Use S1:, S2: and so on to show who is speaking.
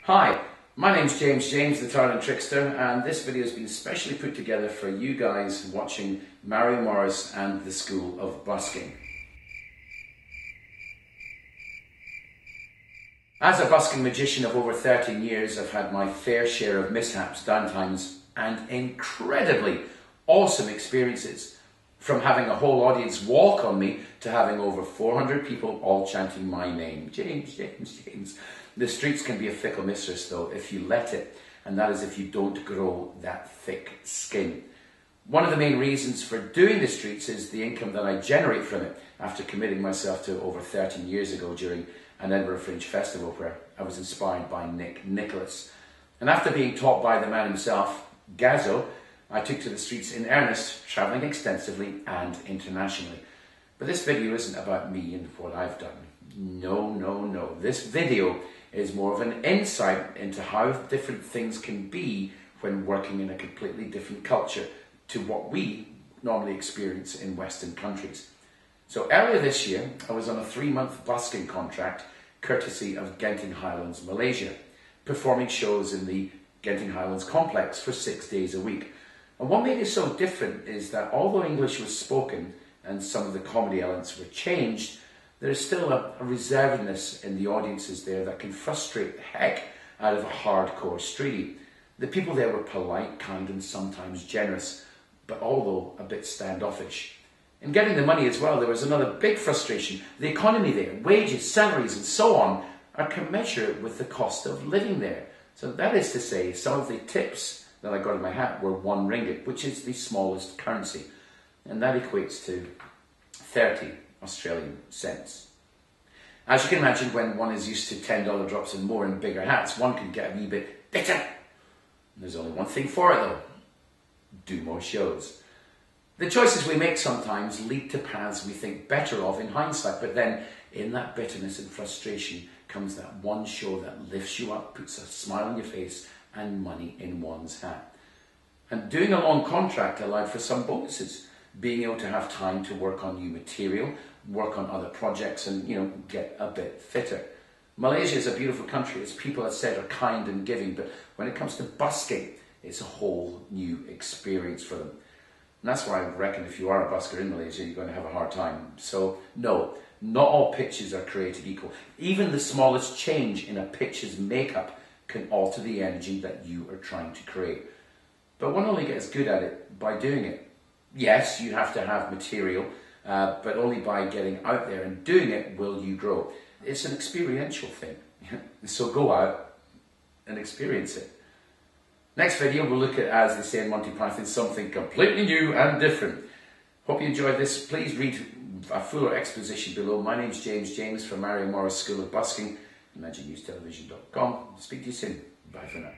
S1: Hi, my name's James the Tarmac Trickster, and this video has been specially put together for you guys watching Mario Morris and the School of Busking. As a busking magician of over 13 years, I've had my fair share of mishaps, downtimes, and incredibly awesome experiences. From having a whole audience walk on me to having over 400 people all chanting my name. James. The streets can be a fickle mistress though if you let it, and that is if you don't grow that thick skin. One of the main reasons for doing the streets is the income that I generate from it after committing myself to over 13 years ago during an Edinburgh Fringe Festival where I was inspired by Nick Nicholas. And after being taught by the man himself, Gazzo, I took to the streets in earnest, travelling extensively and internationally. But this video isn't about me and what I've done. No. This video is more of an insight into how different things can be when working in a completely different culture to what we normally experience in Western countries. So earlier this year, I was on a 3-month busking contract courtesy of Genting Highlands, Malaysia, performing shows in the Genting Highlands complex for 6 days a week. And what made it so different is that although English was spoken and some of the comedy elements were changed, there is still a reservedness in the audiences there that can frustrate the heck out of a hardcore streetie. The people there were polite, kind and sometimes generous, but although a bit standoffish. In getting the money as well, there was another big frustration. The economy there, wages, salaries and so on are commensurate with the cost of living there. So that is to say, some of the tips that I got in my hat were 1 ringgit, which is the smallest currency. And that equates to 30 Australian cents. As you can imagine, when one is used to $10 drops and more in bigger hats, one can get a wee bit bitter. And there's only one thing for it though. Do more shows. The choices we make sometimes lead to paths we think better of in hindsight, but then in that bitterness and frustration comes that one show that lifts you up, puts a smile on your face and money in one's hat. And doing a long contract allowed for some bonuses, being able to have time to work on new material, work on other projects and, get a bit fitter. Malaysia is a beautiful country. Its people, as said, are kind and giving, but when it comes to busking, it's a whole new experience for them. And that's why I reckon if you are a busker in Malaysia, you're going to have a hard time. So no, not all pitches are created equal. Even the smallest change in a pitch's makeup can alter the energy that you are trying to create. But one only gets good at it by doing it. Yes, you have to have material, but only by getting out there and doing it will you grow. It's an experiential thing. So go out and experience it. Next video we'll look at, as they say in Monty Python, something completely new and different. Hope you enjoyed this. Please read a fuller exposition below. My name's James from Mario Morris School of Busking, ImagineNewsTelevision.com. Speak to you soon. Bye for now.